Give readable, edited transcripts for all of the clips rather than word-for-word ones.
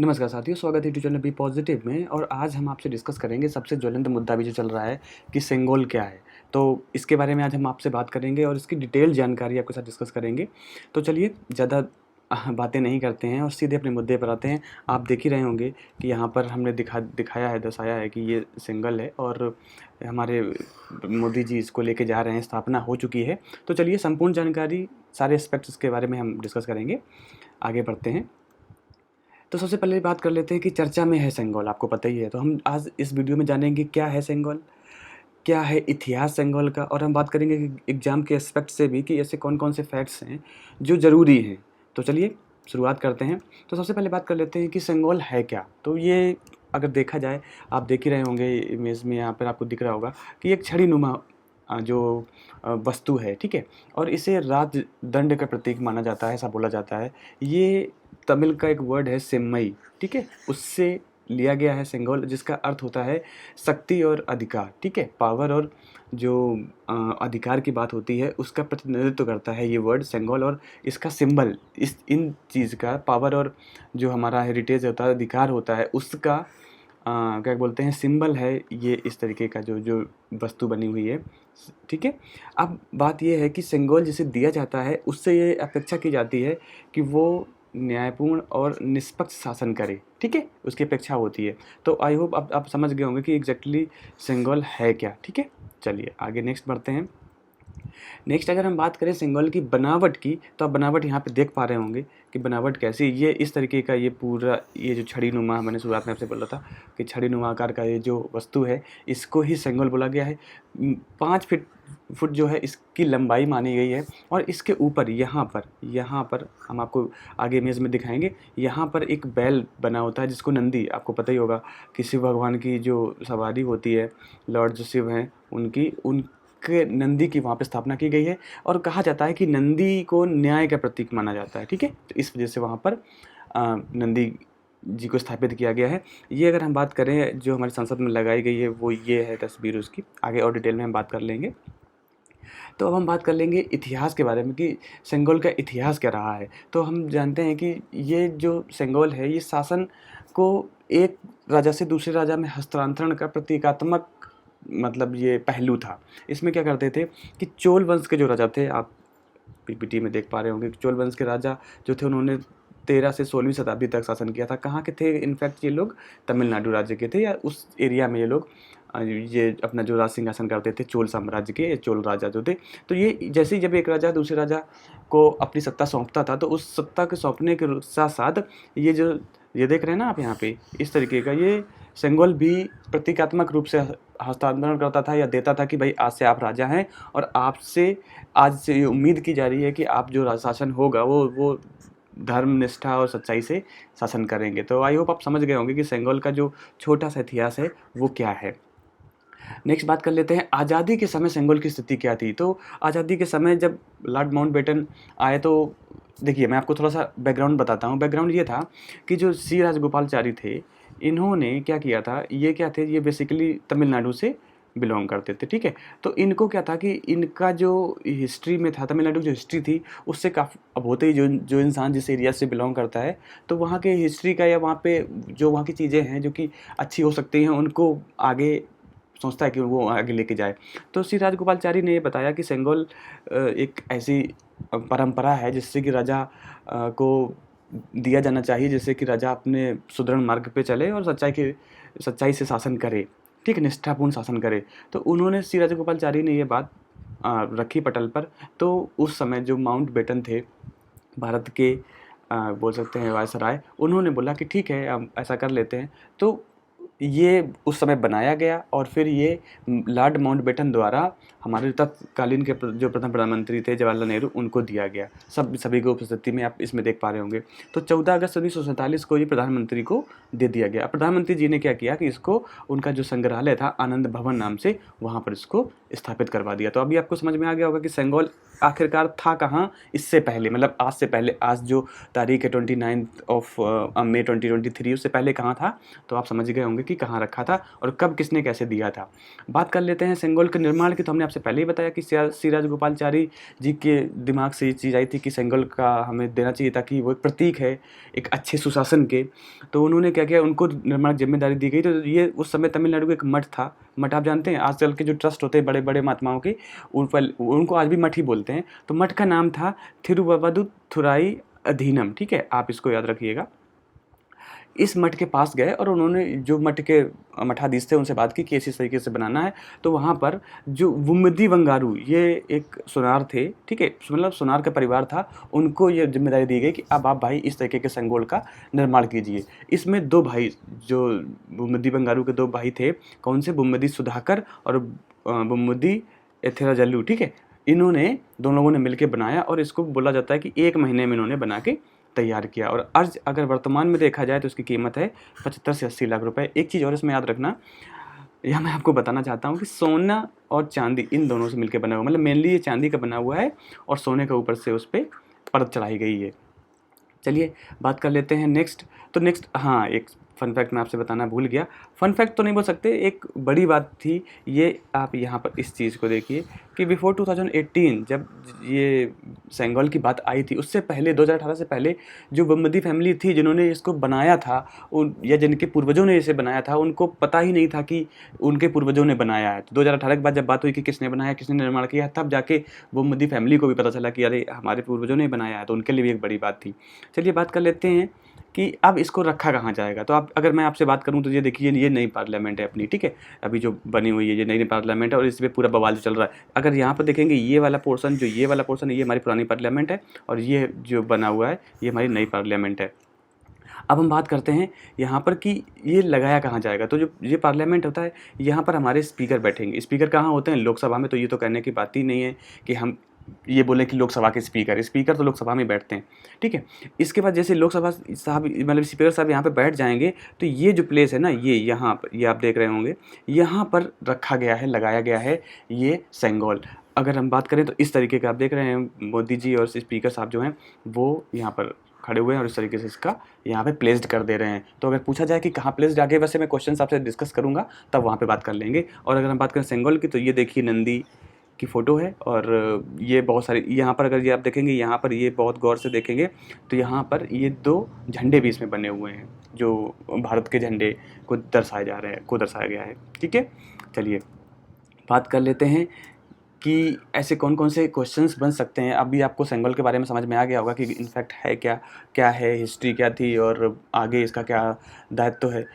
नमस्कार साथियों, स्वागत है यूट्यूब चैनल बी पॉजिटिव में। और आज हम आपसे डिस्कस करेंगे सबसे ज्वलंत मुद्दा भी जो चल रहा है कि सेंगोल क्या है। तो इसके बारे में आज हम आपसे बात करेंगे और इसकी डिटेल जानकारी आपके साथ डिस्कस करेंगे। तो चलिए ज़्यादा बातें नहीं करते हैं और सीधे अपने मुद्दे पर आते हैं। आप देख ही रहे होंगे कि यहाँ पर हमने दिखाया है, दर्शाया है कि ये सेंगल है और हमारे मोदी जी इसको लेके जा रहे हैं, स्थापना हो चुकी है। तो चलिए संपूर्ण जानकारी, सारे एस्पेक्ट्स के बारे में हम डिस्कस करेंगे। आगे बढ़ते हैं। तो सबसे पहले बात कर लेते हैं कि चर्चा में है सेंगोल, आपको पता ही है। तो हम आज इस वीडियो में जानेंगे क्या है सेंगोल, क्या है इतिहास सेंगोल का, और हम बात करेंगे कि एग्जाम के एस्पेक्ट से भी कि ऐसे कौन कौन से फैक्ट्स हैं जो ज़रूरी हैं। तो चलिए शुरुआत करते हैं। तो सबसे पहले बात कर लेते हैं कि सेंगोल है क्या। तो ये अगर देखा जाए, आप देख ही रहे होंगे इमेज में, यहाँ पर आपको दिख रहा होगा कि एक छड़ी नुमा जो वस्तु है, ठीक है। और इसे राजदंड का प्रतीक माना जाता है, ऐसा बोला जाता है। ये तमिल का एक वर्ड है सेम्मई, ठीक है, उससे लिया गया है सेंगोल, जिसका अर्थ होता है शक्ति और अधिकार, ठीक है। पावर और जो अधिकार की बात होती है उसका प्रतिनिधित्व करता है ये वर्ड सेंगोल। और इसका सिंबल, इन चीज़ का, पावर और जो हमारा हेरिटेज होता है, अधिकार होता है, उसका क्या बोलते हैं, सिंबल है ये इस तरीके का जो जो वस्तु बनी हुई है, ठीक है। अब बात ये है कि सेंगोल जिसे दिया जाता है उससे ये अपेक्षा की जाती है कि वो न्यायपूर्ण और निष्पक्ष शासन करे, ठीक है, उसकी अपेक्षा होती है। तो आई होप अब आप समझ गए होंगे कि एग्जैक्टली सेंगोल है क्या, ठीक है। चलिए आगे नेक्स्ट बढ़ते हैं। नेक्स्ट अगर हम बात करें सेंगोल की बनावट की, तो आप बनावट यहाँ पे देख पा रहे होंगे कि बनावट कैसी। ये इस तरीके का, ये पूरा ये जो छड़ी नुमा, मैंने शुरुआत में आपसे बोला था कि छड़ी नुमा आकार का ये जो वस्तु है, इसको ही सेंगोल बोला गया है। 5 फुट जो है इसकी लंबाई मानी गई है। और इसके ऊपर यहाँ पर हम आपको आगे इमेज में दिखाएंगे, यहाँ पर एक बैल बना होता है जिसको नंदी, आपको पता ही होगा कि शिव भगवान की जो सवारी होती है, लॉर्ड जो शिव हैं उनके नंदी की वहाँ पे स्थापना की गई है। और कहा जाता है कि नंदी को न्याय का प्रतीक माना जाता है, ठीक है। तो इस वजह से वहाँ पर नंदी जी को स्थापित किया गया है। ये अगर हम बात करें जो हमारी संसद में लगाई गई है, वो ये है तस्वीर उसकी। आगे और डिटेल में हम बात कर लेंगे। तो अब हम बात कर लेंगे इतिहास के बारे में कि सेंगोल का इतिहास क्या रहा है। तो हम जानते हैं कि ये जो सेंगोल है, ये शासन को एक राजा से दूसरे राजा में हस्तांतरण का प्रतीकात्मक मतलब ये पहलू था। इसमें क्या करते थे कि चोल वंश के जो राजा थे, आप पीपीटी में देख पा रहे होंगे, चोल वंश के राजा जो थे उन्होंने 13 से 16वीं शताब्दी तक शासन किया था। कहाँ के थे इनफैक्ट ये लोग? तमिलनाडु राज्य के थे, या उस एरिया में ये लोग ये अपना जो राज सिंहासन करते थे, चोल साम्राज्य के चोल राजा जो थे। तो ये जैसे ही जब एक राजा दूसरे राजा को अपनी सत्ता सौंपता था, तो उस सत्ता के सौंपने के साथ साथ ये देख रहे हैं ना आप यहाँ पे, इस तरीके का ये सेंगोल भी प्रतीकात्मक रूप से हस्तांतरण करता था या देता था कि भाई आज से आप राजा हैं और आपसे आज से ये उम्मीद की जा रही है कि आप जो शासन होगा वो धर्म, निष्ठा और सच्चाई से शासन करेंगे। तो आई होप आप समझ गए होंगे कि सेंगोल का जो छोटा सा इतिहास है वो क्या है। नेक्स्ट बात कर लेते हैं आज़ादी के समय सेंगोल की स्थिति क्या थी। तो आज़ादी के समय जब लॉर्ड माउंटबेटन आए, तो देखिए मैं आपको थोड़ा सा बैकग्राउंड बताता हूँ। बैकग्राउंड ये था कि जो सी राजगोपालचारी थे, इन्होंने क्या किया था, ये क्या थे, ये बेसिकली तमिलनाडु से बिलोंग करते थे, ठीक है। तो इनको क्या था कि इनका जो हिस्ट्री में था, तमिलनाडु की जो हिस्ट्री थी उससे काफ़ी, अब होते ही जो इंसान जिस एरिया से बिलोंग करता है, तो वहाँ के हिस्ट्री का या वहाँ पे जो वहाँ की चीज़ें हैं जो कि अच्छी हो सकती हैं, उनको आगे सोचता है कि वो आगे लेके जाए। तो श्री राजगोपालचारी ने ये बताया कि सेंगोल एक ऐसी परंपरा है जिससे कि राजा को दिया जाना चाहिए, जिससे कि राजा अपने सुदृढ़ मार्ग पे चले और सच्चाई से शासन करे, ठीक है, निष्ठापूर्ण शासन करे। तो उन्होंने श्री राजगोपालचारी ने ये बात रखी पटल पर। तो उस समय जो माउंटबेटन थे, भारत के बोल सकते हैं वायसराय, उन्होंने बोला कि ठीक है हम ऐसा कर लेते हैं। तो ये उस समय बनाया गया और फिर ये लॉर्ड माउंटबेटन द्वारा हमारे तत्कालीन के जो प्रथम प्रधानमंत्री थे जवाहरलाल नेहरू, उनको दिया गया, सभी की उपस्थिति में, आप इसमें देख पा रहे होंगे। तो 14 अगस्त 1947 को ये प्रधानमंत्री को दे दिया गया। प्रधानमंत्री जी ने क्या किया कि इसको, उनका जो संग्रहालय था आनंद भवन नाम से, वहाँ पर इसको स्थापित करवा दिया। तो अभी आपको समझ में आ गया होगा कि सेंगोल आखिरकार था कहाँ इससे पहले, मतलब आज से पहले, आज जो तारीख है 29 ऑफ मई 2023, उससे पहले कहाँ था, तो आप समझ गए होंगे कि कहाँ रखा था और कब किसने कैसे दिया था। बात कर लेते हैं सेंगोल के निर्माण की। तो हमने आपसे पहले ही बताया कि श्री राजगोपालाचारी जी के दिमाग से ये चीज़ आई थी कि सेंगोल का हमें देना चाहिए ताकि वो एक प्रतीक है एक अच्छे सुशासन के। तो उन्होंने क्या किया, उनको निर्माण जिम्मेदारी दी गई। तो ये उस समय तमिलनाडु का एक मठ था। मठ आप जानते हैं आजकल के जो ट्रस्ट होते हैं बड़े बड़े महात्माओं के, उन पर उनको आज भी मठ ही बोलते हैं। तो मठ का नाम था थिरुववदुथुराई अधीनम। ठीक है, आप इसको याद रखिएगा। इस मठ के पास गए और उन्होंने जो मठ के मठाधीश थे उनसे बात की कि इसी तरीके से बनाना है। तो वहाँ पर जो वुम्मदी वंगारू, ये एक सोनार थे, ठीक है, मतलब सोनार का परिवार था, उनको ये जिम्मेदारी दी गई कि अब आप भाई इस तरीके के सेंगोल का निर्माण कीजिए। इसमें दो भाई, जो वुम्मदी वंगारू के दो भाई थे, कौन से, वुम्मदी सुधाकर और वुम्मदी एथिराजल्लू, ठीक है, इन्होंने दोनों लोगों ने मिलकर बनाया और इसको बोला जाता है कि 1 महीने में इन्होंने बना के तैयार किया। और अर्ज अगर वर्तमान में देखा जाए तो इसकी कीमत है 75 से 80 लाख रुपए। एक चीज़ और इसमें याद रखना, यह मैं आपको बताना चाहता हूँ कि सोना और चांदी इन दोनों से मिलकर बना हुआ, मतलब मेनली ये चांदी का बना हुआ है और सोने के ऊपर से उस पर परत चढ़ाई गई है। चलिए बात कर लेते हैं नेक्स्ट। तो नेक्स्ट, हाँ, एक फन फैक्ट मैं आपसे बताना भूल गया। फन फैक्ट तो नहीं बोल सकते, एक बड़ी बात थी ये। आप यहाँ पर इस चीज़ को देखिए कि बिफोर 2018 जब ये सेंगोल की बात आई थी, उससे पहले 2018 से पहले जो वुम्मदी फैमिली थी जिन्होंने इसको बनाया था, उन या जिनके पूर्वजों ने इसे बनाया था, उनको पता ही नहीं था कि उनके पूर्वजों ने बनाया है। तो 2018 के बाद जब बात हुई कि किसने बनाया, किसने निर्माण किया, तब जाके वुम्मदी फैमिली को भी पता चला कि अरे हमारे पूर्वजों ने बनाया है। तो उनके लिए भी एक बड़ी बात थी। चलिए बात कर लेते हैं कि अब इसको रखा कहाँ जाएगा। तो आप, अगर मैं आपसे बात करूँ तो ये देखिए, ये नई पार्लियामेंट है अपनी, ठीक है, अभी जो बनी हुई है ये नई पार्लियामेंट है और इस पर पूरा बवाल चल रहा है। अगर यहाँ पर देखेंगे ये वाला पोर्शन, जो ये वाला पोर्शन है, ये हमारी पुरानी पार्लियामेंट है और ये जो बना हुआ है ये हमारी नई पार्लियामेंट है। अब हम बात करते हैं यहाँ पर कि ये लगाया कहाँ जाएगा। तो जो ये पार्लियामेंट होता है, यहाँ पर हमारे स्पीकर बैठेंगे। स्पीकर कहाँ होते हैं, लोकसभा में। तो ये तो कहने की बात ही नहीं है कि हम ये बोले कि लोकसभा के स्पीकर तो लोकसभा में बैठते हैं, ठीक है। इसके बाद जैसे लोकसभा साहब, मतलब स्पीकर साहब यहाँ पे बैठ जाएंगे, तो ये जो प्लेस है ना, ये यहाँ पर, ये आप देख रहे होंगे, यहाँ पर रखा गया है, लगाया गया है ये सेंगोल। अगर हम बात करें तो इस तरीके का आप देख रहे हैं, मोदी जी और स्पीकर साहब जो हैं वो यहाँ पर खड़े हुए हैं और इस तरीके से इसका यहाँ पे प्लेस्ड कर दे रहे हैं। तो अगर पूछा जाए कि कहाँ प्लेस्ड, आगे वैसे मैं क्वेश्चन आपसे डिस्कस करूँगा तब वहाँ पे बात कर लेंगे। और अगर हम बात करें सेंगोल की, तो ये देखिए नंदी की फ़ोटो है और ये बहुत सारी, यहाँ पर अगर ये आप देखेंगे, यहाँ पर ये बहुत गौर से देखेंगे तो यहाँ पर ये 2 झंडे भी इसमें बने हुए हैं जो भारत के झंडे को दर्शाया गया है, ठीक है। चलिए बात कर लेते हैं कि ऐसे कौन कौन से क्वेश्चंस बन सकते हैं। अभी आपको सेंगोल के बारे में समझ में आ गया होगा कि इनफैक्ट है क्या, क्या है, हिस्ट्री क्या थी और आगे इसका क्या दायित्व है।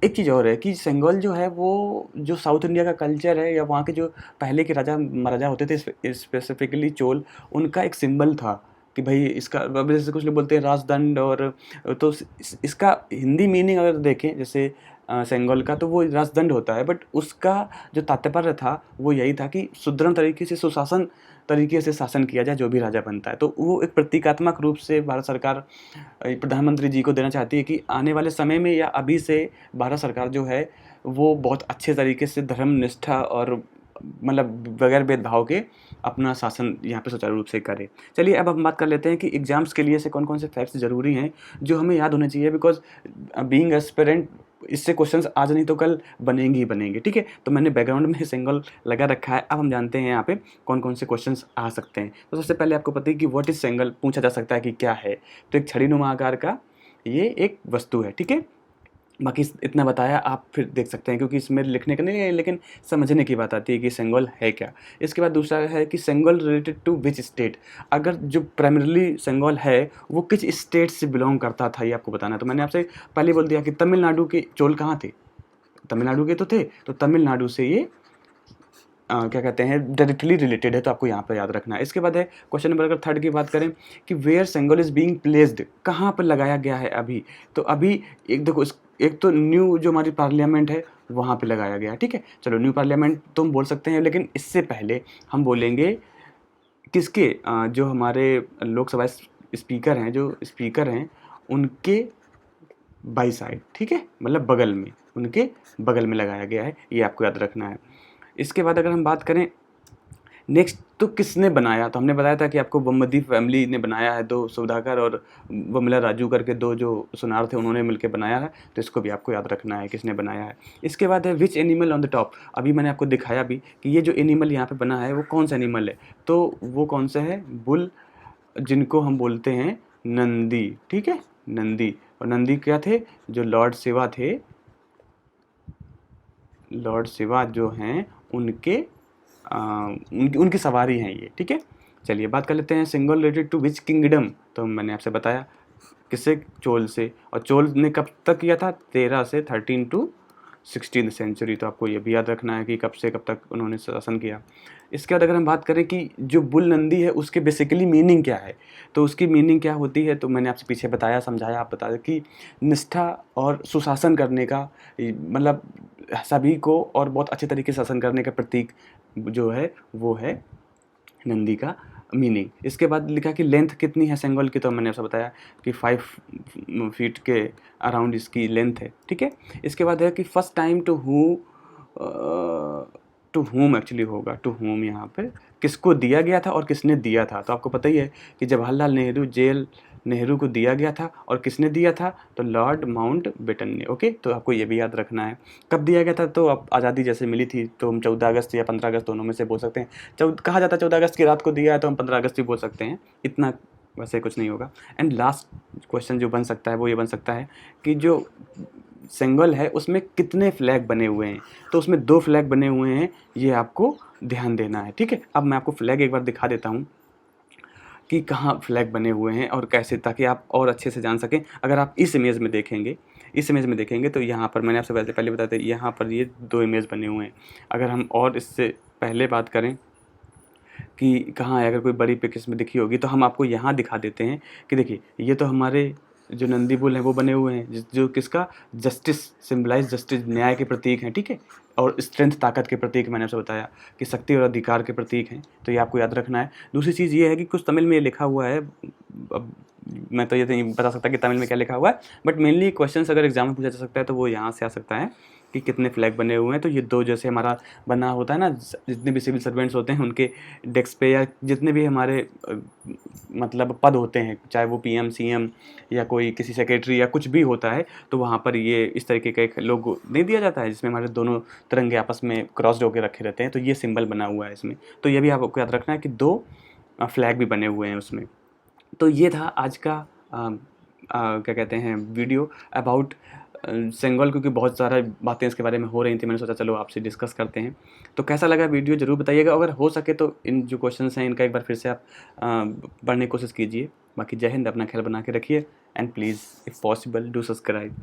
एक चीज़ और है कि सेंगोल जो है वो जो साउथ इंडिया का कल्चर है या वहाँ के जो पहले के राजा महाराजा होते थे, स्पेसिफिकली चोल, उनका एक सिंबल था कि भाई इसका, अब जैसे कुछ लोग बोलते हैं राजदंड, और तो इसका हिंदी मीनिंग अगर देखें जैसे सेंगोल का, तो वो राजदंड होता है, बट उसका जो तात्पर्य था वो यही था कि सुदृढ़ तरीके से, सुशासन तरीके से शासन किया जाए जो भी राजा बनता है। तो वो एक प्रतीकात्मक रूप से भारत सरकार प्रधानमंत्री जी को देना चाहती है कि आने वाले समय में या अभी से भारत सरकार जो है वो बहुत अच्छे तरीके से धर्म निष्ठा और मतलब बगैर भेदभाव के अपना शासन यहाँ पे सुचारू रूप से करे। चलिए अब हम बात कर लेते हैं कि एग्जाम्स के लिए से कौन कौन से फैक्ट्स ज़रूरी हैं जो हमें याद होने चाहिए, बिकॉज बीइंग एस्पिरेंट इससे क्वेश्चंस आज नहीं तो कल बनेंगे ही बनेंगे, ठीक है। तो मैंने बैकग्राउंड में सिंगल लगा रखा है। अब हम जानते हैं यहाँ पे कौन कौन से क्वेश्चंस आ सकते हैं। तो सबसे पहले आपको पता है कि व्हाट इज सेंगल, पूछा जा सकता है कि क्या है। तो एक छड़ीनुमा आकार का ये एक वस्तु है, ठीक है। बाकी इतना बताया, आप फिर देख सकते हैं क्योंकि इसमें लिखने का नहीं है, लेकिन समझने की बात आती है कि सेंगोल है क्या। इसके बाद दूसरा है कि Sengol related to which state, अगर जो प्राइमरीली सेंगोल है वो किस स्टेट से बिलोंग करता था ये आपको बताना है। तो मैंने आपसे पहले बोल दिया कि तमिलनाडु के चोल कहाँ थे, तमिलनाडु के तो थे, तो तमिलनाडु से ये क्या कहते हैं डायरेक्टली रिलेटेड है, तो आपको यहाँ पर याद रखना है। इसके बाद है क्वेश्चन नंबर अगर 3 की बात करें कि where Sengol is being placed, कहाँ पर लगाया गया है अभी। तो अभी एक देखो, एक तो न्यू जो हमारी पार्लियामेंट है वहाँ पे लगाया गया है, ठीक है। चलो न्यू पार्लियामेंट तो हम बोल सकते हैं, लेकिन इससे पहले हम बोलेंगे किसके, जो हमारे लोकसभा स्पीकर हैं, जो स्पीकर हैं उनके बाई साइड, ठीक है, मतलब बगल में, उनके बगल में लगाया गया है, ये आपको याद रखना है। इसके बाद अगर हम बात करें नेक्स्ट तो किसने बनाया, तो हमने बताया था कि आपको बमबदी फैमिली ने बनाया है, 2 सुधाकर और बमला राजू करके 2 जो सुनार थे उन्होंने मिलके बनाया है, तो इसको भी आपको याद रखना है किसने बनाया है। इसके बाद है which animal on the top, अभी मैंने आपको दिखाया भी कि ये जो एनिमल यहाँ पे बना है वो कौन सा एनिमल है, तो वो कौन सा है, बुल, जिनको हम बोलते हैं नंदी, ठीक है, नंदी। और नंदी क्या थे, जो लॉर्ड शिवा थे, लॉर्ड शिवा जो हैं उनके उनकी उनकी सवारी हैं ये, ठीक है। चलिए बात कर लेते हैं single related to which kingdom, तो मैंने आपसे बताया किससे, चोल से, और चोल ने कब तक किया था, 13 से 13 टू 16th सेंचुरी, तो आपको ये भी याद रखना है कि कब से कब तक उन्होंने शासन किया। इसके बाद अगर हम बात करें कि जो बुल नंदी है उसके बेसिकली मीनिंग क्या है, तो उसकी मीनिंग क्या होती है, तो मैंने आपसे पीछे बताया, समझाया, आप बता दें कि निष्ठा और सुशासन करने का, मतलब सभी को और बहुत अच्छे तरीके से शासन करने का प्रतीक जो है वो है नंदी का मीनिंग। इसके बाद लिखा कि लेंथ कितनी है सेंगोल की, तो मैंने आपसे बताया कि 5 फीट के अराउंड इसकी लेंथ है, ठीक है। इसके बाद है कि first time to whom actually होगा, टू होम यहाँ पे किसको दिया गया था और किसने दिया था, तो आपको पता ही है कि जवाहरलाल नेहरू जेल नेहरू को दिया गया था, और किसने दिया था, तो लॉर्ड माउंटबेटन ने, ओके। तो आपको ये भी याद रखना है कब दिया गया था, तो अब आज़ादी जैसे मिली थी तो हम 14 अगस्त या 15 अगस्त दोनों में से बोल सकते हैं। कहा जाता है 14 अगस्त की रात को दिया है, तो हम 15 अगस्त भी बोल सकते हैं, इतना वैसे कुछ नहीं होगा। एंड लास्ट क्वेश्चन जो बन सकता है वो ये बन सकता है कि जो सेंगोल है उसमें कितने फ्लैग बने हुए हैं, तो उसमें 2 फ्लैग बने हुए हैं, ये आपको ध्यान देना है, ठीक है। अब मैं आपको फ्लैग एक बार दिखा देता हूँ कि कहाँ फ्लैग बने हुए हैं और कैसे, ताकि आप और अच्छे से जान सकें। अगर आप इस इमेज में देखेंगे तो यहाँ पर मैंने आपसे पहले बताया था, यहाँ पर ये 2 इमेज बने हुए हैं। अगर हम और इससे पहले बात करें कि कहाँ है, अगर कोई बड़ी पिक इसमें दिखी होगी तो हम आपको यहाँ दिखा देते हैं कि देखिए ये तो हमारे जो नंदी बुल हैं वो बने हुए हैं, जो किसका, जस्टिस, सिम्बलाइज जस्टिस, न्याय के प्रतीक हैं, ठीक है। और स्ट्रेंथ, ताकत के प्रतीक, मैंने आपसे बताया कि शक्ति और अधिकार के प्रतीक हैं, तो ये आपको याद रखना है। दूसरी चीज़ ये है कि कुछ तमिल में ये लिखा हुआ है, अब मैं तो ये नहीं बता सकता कि तमिल में क्या लिखा हुआ है, बट मेनली क्वेश्चन अगर एग्जाम में पूछा जा सकता है तो वो यहाँ से आ सकता है कि कितने फ्लैग बने हुए हैं। तो ये 2 जैसे हमारा बना होता है ना, जितने भी सिविल सर्वेंट्स होते हैं उनके डेस्क पे, या जितने भी हमारे मतलब पद होते हैं, चाहे वो पीएम, सीएम या कोई किसी सेक्रेटरी या कुछ भी होता है, तो वहाँ पर ये इस तरीके का एक लोगो नहीं दिया जाता है जिसमें हमारे दोनों तिरंगे आपस में क्रॉस्ड होकर रखे रहते हैं, तो ये सिंबल बना हुआ है इसमें। तो ये भी आपको याद रखना है कि 2 फ्लैग भी बने हुए हैं उसमें। तो ये था आज का क्या कहते हैं वीडियो अबाउट सेंगोल, क्योंकि बहुत सारा बातें इसके बारे में हो रही थी, मैंने सोचा चलो आपसे डिस्कस करते हैं। तो कैसा लगा वीडियो ज़रूर बताइएगा, अगर हो सके तो इन जो क्वेश्चंस हैं इनका एक बार फिर से आप पढ़ने की कोशिश कीजिए। बाकी जय हिंद, अपना ख्याल बना के रखिए, and please if possible do subscribe.